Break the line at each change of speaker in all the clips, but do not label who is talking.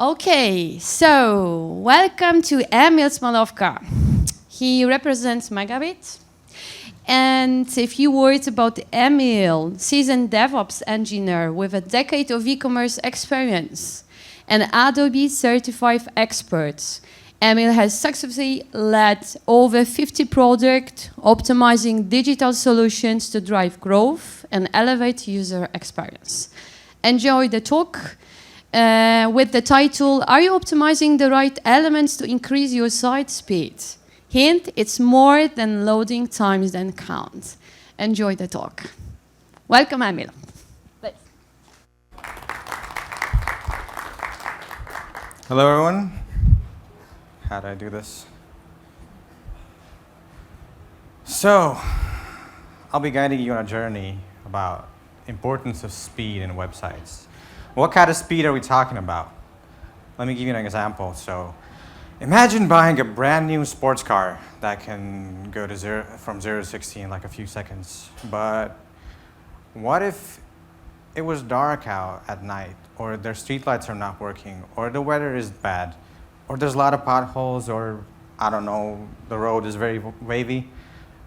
Okay, so welcome to Emil Smolovka. He represents Megabit. And a few words about Emil, seasoned DevOps engineer with a decade of e-commerce experience, an Adobe certified expert. Emil has successfully led over 50 projects, optimizing digital solutions to drive growth and elevate user experience. Enjoy the talk with the title, Are you optimizing the right elements to increase your site speed? Hint, it's more than loading times than count. Enjoy the talk. Welcome, Emil.
Hello, everyone. How do I do this? So, I'll be guiding you on a journey about importance of speed in websites. What kind of speed are we talking about? Let me give you an example. So, imagine buying a brand new sports car that can go to from 0 to 60 in like a few seconds. But what if it was dark out at night, or their streetlights are not working, or the weather is bad, or there's a lot of potholes, or I don't know, the road is very wavy?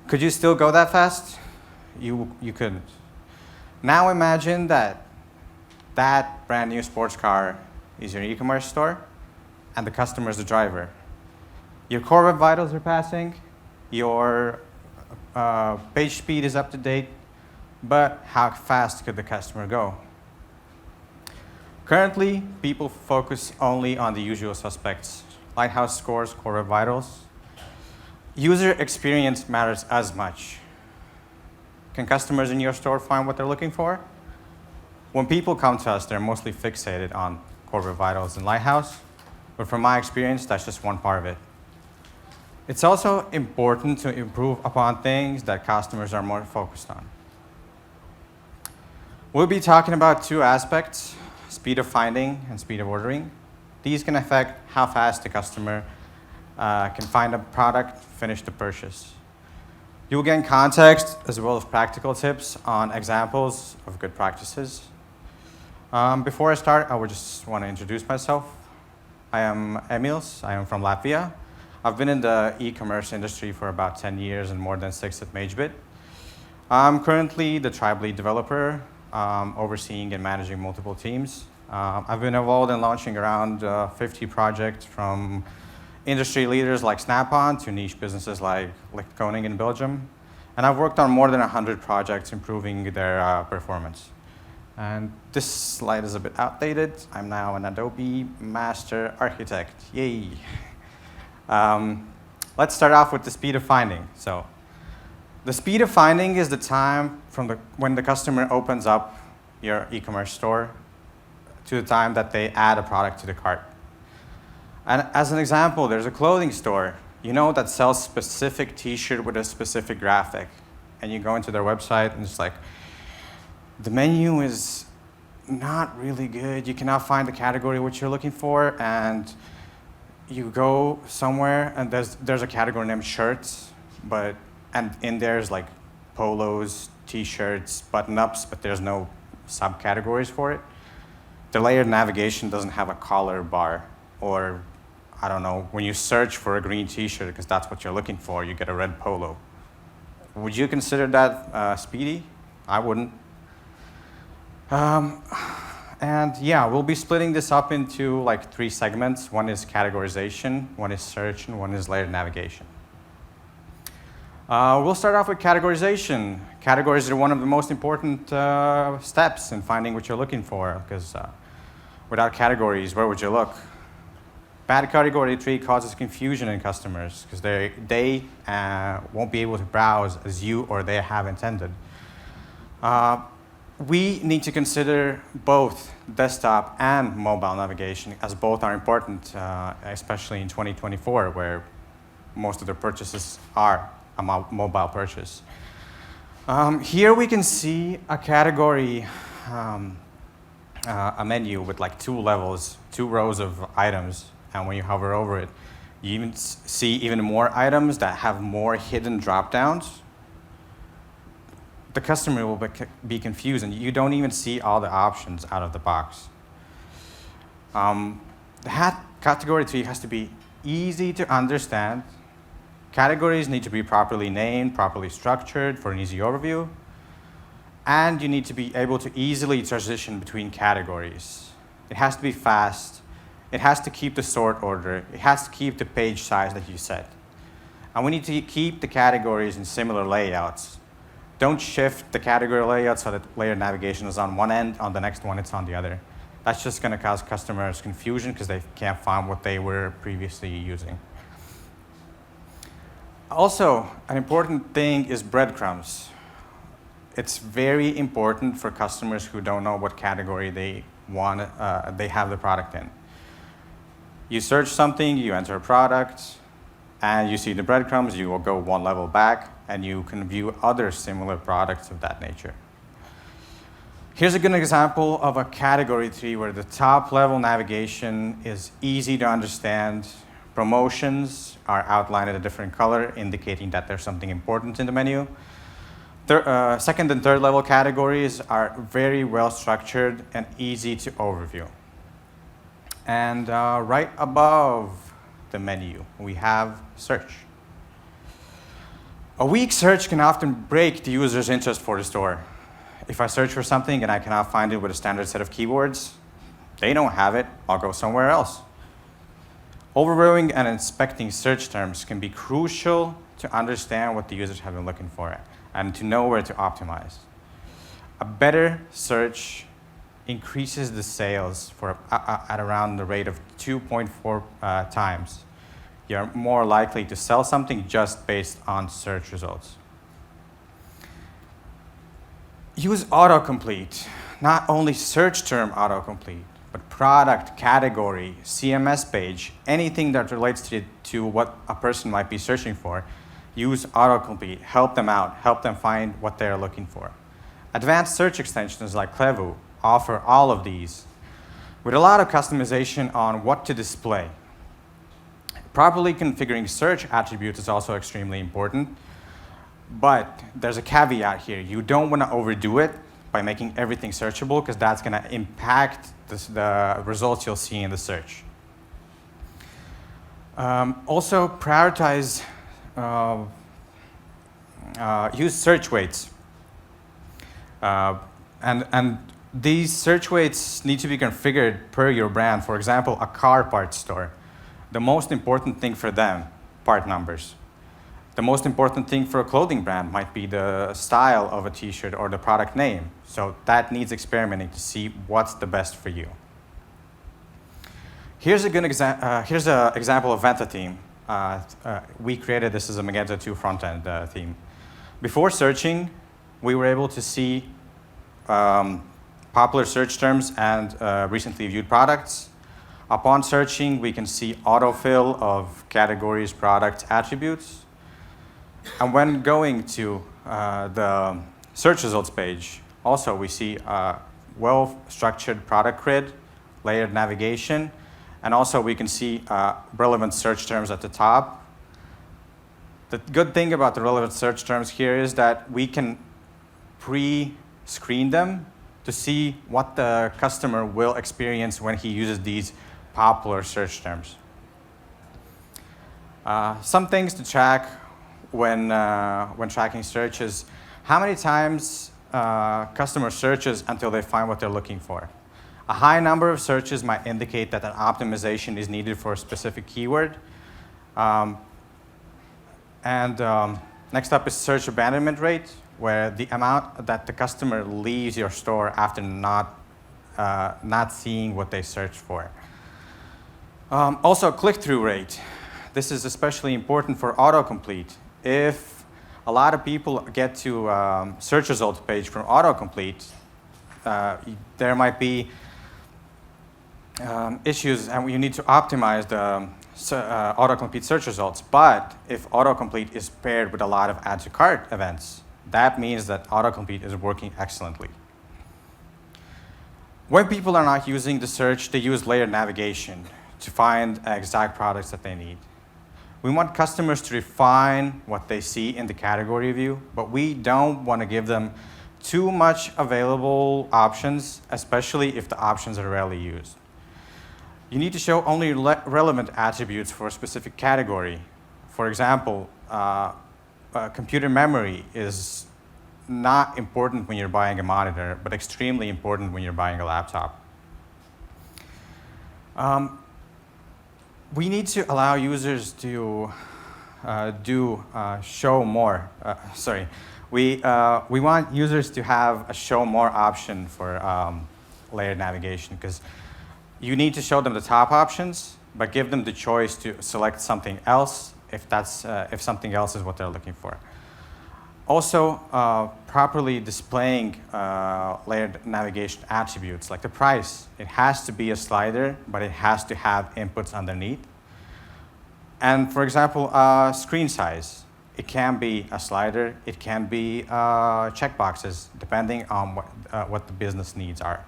Could you still go that fast? You couldn't. Now imagine that brand new sports car is your e-commerce store, and the customer is the driver. Your core web vitals are passing, your page speed is up to date, but how fast could the customer go? Currently, people focus only on the usual suspects: Lighthouse scores, core web vitals. User experience matters as much. Can customers in your store find what they're looking for? When people come to us, they're mostly fixated on core web vitals and Lighthouse, but from my experience, that's just one part of it. It's also important to improve upon things that customers are more focused on. We'll be talking about two aspects: speed of finding and speed of ordering. These can affect how fast the customer can find a product, finish the purchase. You'll gain context as well as practical tips on examples of good practices. Before I start, I would just want to introduce myself. I am Emils. I am from Latvia. I've been in the e-commerce industry for about 10 years and more than 6 at MageBit. I'm currently the tribe lead developer, overseeing and managing multiple teams. I've been involved in launching around 50 projects, from industry leaders like Snap-on to niche businesses like Koning in Belgium. And I've worked on more than 100 projects improving their performance. And this slide is a bit outdated. I'm now an Adobe Master Architect. Yay. Let's start off with the speed of finding. So, the speed of finding is the time from when the customer opens up your e-commerce store to the time that they add a product to the cart. And as an example, there's a clothing store, that sells specific t-shirt with a specific graphic. And you go into their website and it's like, the menu is not really good. You cannot find the category which you're looking for, and you go somewhere and there's a category named shirts, and in there's like polos, t-shirts, button-ups, but there's no subcategories for it. The layered navigation doesn't have a color bar, or I don't know, when you search for a green t-shirt because that's what you're looking for, you get a red polo. Would you consider that speedy? I wouldn't. And yeah, we'll be splitting this up into like 3 segments. One is categorization, one is search, and one is layered navigation. We'll start off with categorization. Categories are one of the most important steps in finding what you're looking for, because without categories, where would you look? Bad category tree causes confusion in customers because they won't be able to browse as you or they have intended. We need to consider both desktop and mobile navigation, as both are important, especially in 2024, where most of the purchases are a mobile purchase. Here we can see a category, a menu with like 2 levels, 2 rows of items, and when you hover over it, you even see even more items that have more hidden drop-downs. The customer will be confused, and you don't even see all the options out of the box. The category tree has to be easy to understand. Categories need to be properly named, properly structured for an easy overview. And you need to be able to easily transition between categories. It has to be fast. It has to keep the sort order. It has to keep the page size that you set. And we need to keep the categories in similar layouts. Don't shift the category layout so that layered navigation is on one end, on the next one it's on the other. That's just going to cause customers confusion because they can't find what they were previously using. Also, an important thing is breadcrumbs. It's very important for customers who don't know what category they have the product in. You search something, you enter a product, and you see the breadcrumbs, you will go one level back, and you can view other similar products of that nature. Here's a good example of a category tree where the top level navigation is easy to understand. Promotions are outlined in a different color, indicating that there's something important in the menu. Second and third level categories are very well structured and easy to overview. And right above the menu, we have search. A weak search can often break the user's interest for the store. If I search for something and I cannot find it with a standard set of keywords, they don't have it, I'll go somewhere else. Overviewing and inspecting search terms can be crucial to understand what the users have been looking for and to know where to optimize. A better search increases the sales at around the rate of 2.4 times. You're more likely to sell something just based on search results. Use autocomplete, not only search term autocomplete, but product, category, CMS page, anything that relates to what a person might be searching for. Use autocomplete, help them out, help them find what they're looking for. Advanced search extensions like Clevu offer all of these with a lot of customization on what to display. Properly configuring search attributes is also extremely important, but there's a caveat here. You don't want to overdo it by making everything searchable because that's going to impact the results you'll see in the search. Also, prioritize, use search weights. And these search weights need to be configured per your brand. For example, a car parts store. The most important thing for them, part numbers. The most important thing for a clothing brand might be the style of a t-shirt or the product name. So that needs experimenting to see what's the best for you. Here's a good here's an example of Venta theme. We created this as a Magento 2 front-end theme. Before searching, we were able to see popular search terms and recently viewed products. Upon searching, we can see autofill of categories, products, attributes. And when going to the search results page, also we see a well-structured product grid, layered navigation, and also we can see relevant search terms at the top. The good thing about the relevant search terms here is that we can pre-screen them to see what the customer will experience when he uses these popular search terms. Some things to track when tracking searches: how many times customer searches until they find what they're looking for. A high number of searches might indicate that an optimization is needed for a specific keyword. Next up is search abandonment rate, where the amount that the customer leaves your store after not seeing what they searched for. Also, click-through rate. This is especially important for autocomplete. If a lot of people get to search results page from autocomplete, there might be issues, and you need to optimize the autocomplete search results. But if autocomplete is paired with a lot of add to cart events, that means that autocomplete is working excellently. When people are not using the search, they use layered navigation to find exact products that they need. We want customers to refine what they see in the category view, but we don't want to give them too much available options, especially if the options are rarely used. You need to show only relevant attributes for a specific category. For example, computer memory is not important when you're buying a monitor, but extremely important when you're buying a laptop. We need to allow users to show more. We want users to have a show more option for layered navigation, because you need to show them the top options, but give them the choice to select something else if something else is what they're looking for. Also, properly displaying layered navigation attributes, like the price. It has to be a slider, but it has to have inputs underneath. And for example, screen size. It can be a slider, it can be checkboxes, depending on what the business needs are.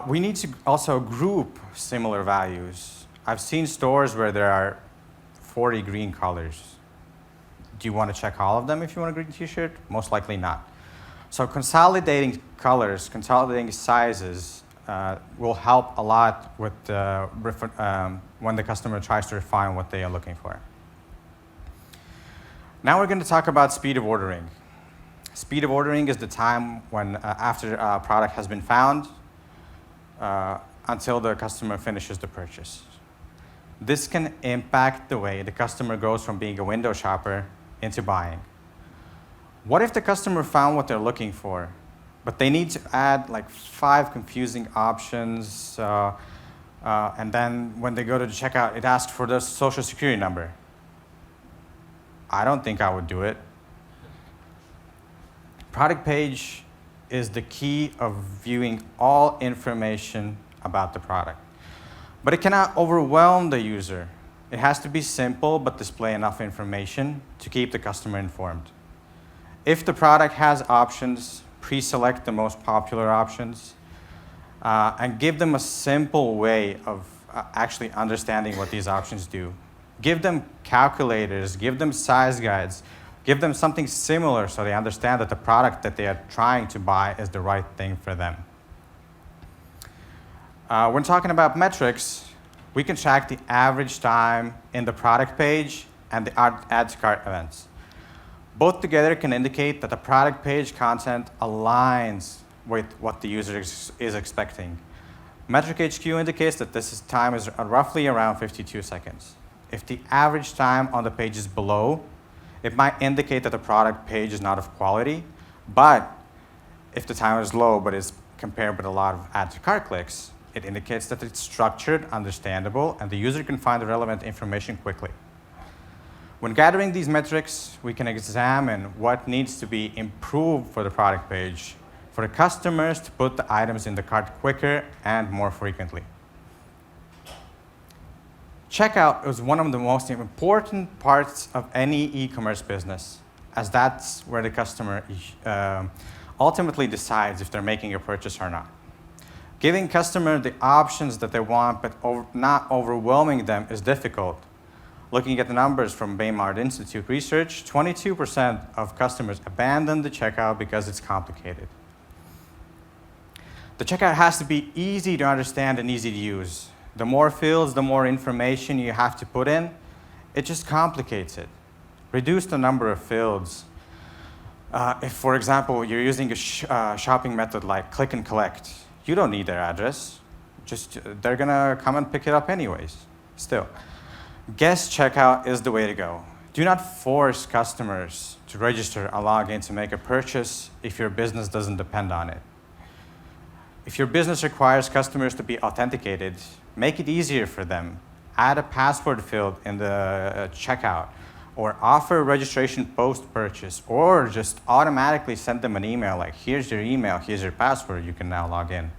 We need to also group similar values. I've seen stores where there are 40 green colors. Do you want to check all of them if you want a green t-shirt? Most likely not. So consolidating colors, consolidating sizes will help a lot with when the customer tries to refine what they are looking for. Now we're going to talk about speed of ordering. Speed of ordering is the time when after a product has been found until the customer finishes the purchase. This can impact the way the customer goes from being a window shopper into buying. What if the customer found what they're looking for, but they need to add like 5 confusing options, and then when they go to the checkout, it asks for the social security number? I don't think I would do it. Product page is the key of viewing all information about the product. But it cannot overwhelm the user. It has to be simple, but display enough information to keep the customer informed. If the product has options, pre-select the most popular options, and give them a simple way of actually understanding what these options do. Give them calculators, give them size guides, give them something similar so they understand that the product that they are trying to buy is the right thing for them. When talking about metrics, we can track the average time in the product page and the add to cart events. Both together can indicate that the product page content aligns with what the user is expecting. Metric HQ indicates that time is roughly around 52 seconds. If the average time on the page is below, it might indicate that the product page is not of quality. But if the time is low but is compared with a lot of add to cart clicks, it indicates that it's structured, understandable, and the user can find the relevant information quickly. When gathering these metrics, we can examine what needs to be improved for the product page for the customers to put the items in the cart quicker and more frequently. Checkout is one of the most important parts of any e-commerce business, as that's where the customer ultimately decides if they're making a purchase or not. Giving customers the options that they want, but not overwhelming them, is difficult. Looking at the numbers from Baymard Institute research, 22% of customers abandon the checkout because it's complicated. The checkout has to be easy to understand and easy to use. The more fields, the more information you have to put in, it just complicates it. Reduce the number of fields. If, for example, you're using a shopping method like click and collect, you don't need their address. They're gonna come and pick it up anyways. Still, guest checkout is the way to go. Do not force customers to register or log in to make a purchase if your business doesn't depend on it. If your business requires customers to be authenticated, make it easier for them. Add a password field in the checkout, or offer registration post-purchase, or just automatically send them an email like, here's your email, here's your password, you can now log in.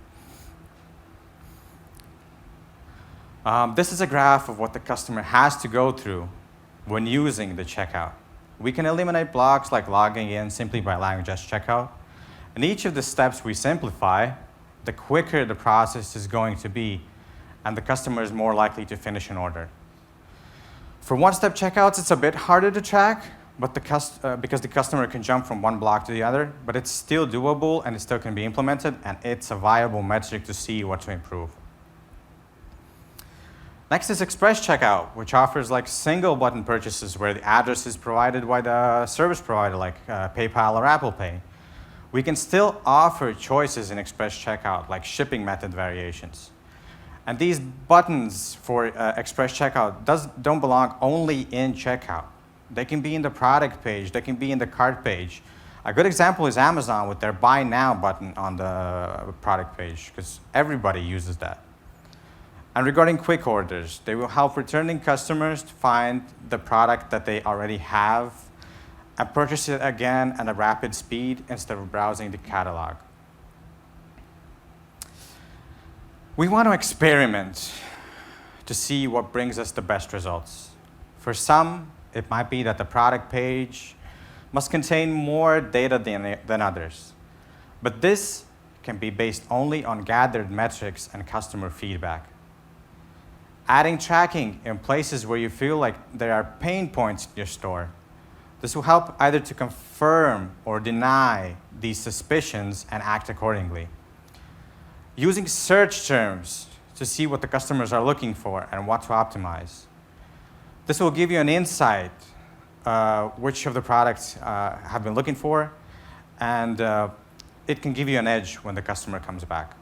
This is a graph of what the customer has to go through when using the checkout. We can eliminate blocks like logging in simply by allowing just checkout. And each of the steps we simplify, the quicker the process is going to be, and the customer is more likely to finish an order. For one-step checkouts, it's a bit harder to track, but because the customer can jump from one block to the other, but it's still doable and it still can be implemented, and it's a viable metric to see what to improve. Next is Express Checkout, which offers like single button purchases where the address is provided by the service provider like PayPal or Apple Pay. We can still offer choices in Express Checkout like shipping method variations. And these buttons for Express Checkout don't belong only in checkout. They can be in the product page, they can be in the cart page. A good example is Amazon with their Buy Now button on the product page, because everybody uses that. And regarding quick orders, they will help returning customers to find the product that they already have and purchase it again at a rapid speed instead of browsing the catalog. We want to experiment to see what brings us the best results. For some, it might be that the product page must contain more data than others. But this can be based only on gathered metrics and customer feedback. Adding tracking in places where you feel like there are pain points in your store. This will help either to confirm or deny these suspicions and act accordingly. Using search terms to see what the customers are looking for and what to optimize. This will give you an insight which of the products have been looking for, and it can give you an edge when the customer comes back.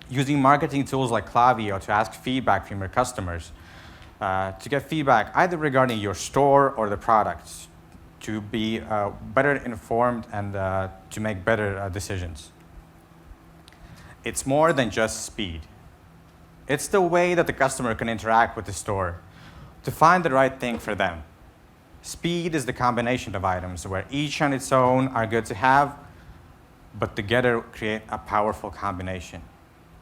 Using marketing tools like Klaviyo to ask feedback from your customers, to get feedback either regarding your store or the products, to be better informed and to make better decisions. It's more than just speed. It's the way that the customer can interact with the store to find the right thing for them. Speed is the combination of items where each on its own are good to have, but together create a powerful combination.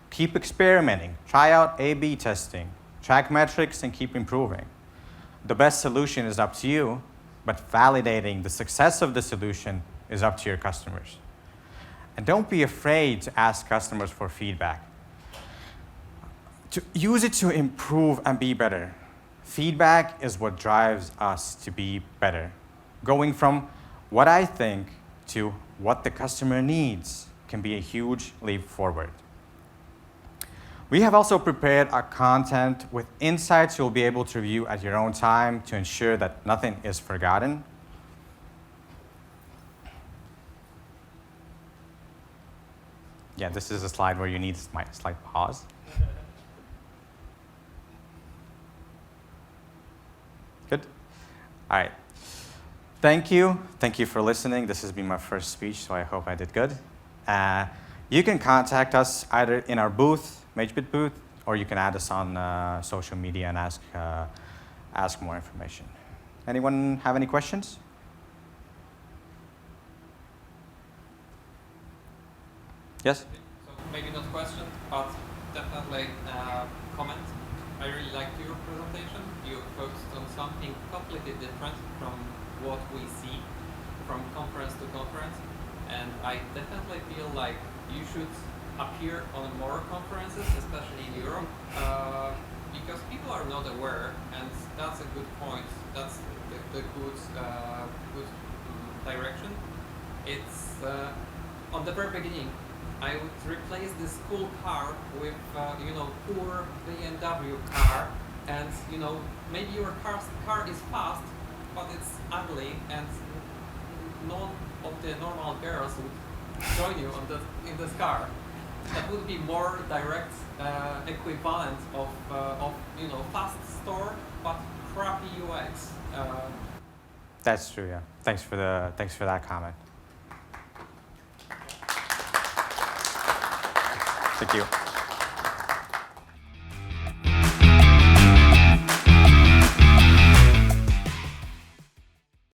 Keep experimenting, try out A/B testing, track metrics, and keep improving. The best solution is up to you, but validating the success of the solution is up to your customers. And don't be afraid to ask customers for feedback. To use it to improve and be better. Feedback is what drives us to be better. Going from what I think to what the customer needs can be a huge leap forward. We have also prepared our content with insights you'll be able to review at your own time to ensure that nothing is forgotten. Yeah, this is a slide where you need a slight pause. Good? All right. Thank you. Thank you for listening. This has been my first speech, so I hope I did good. You can contact us either in our booth, MageBit booth, or you can add us on social media and ask more information. Anyone have any questions? Yes?
So maybe not question, but definitely comment. I really liked your presentation. You focused on something completely different from what we see from conference to conference. And I definitely feel like you should appear on more conferences, especially in Europe, because people are not aware, and that's a good point. That's the good direction. It's on the very beginning, I would replace this cool car with poor BMW car, and maybe your car is fast, but it's ugly, and none of the normal girls would join you in this car. That would be more direct equivalent of fast store but crappy UX.
That's true. Yeah. Thanks for that comment. Thank you.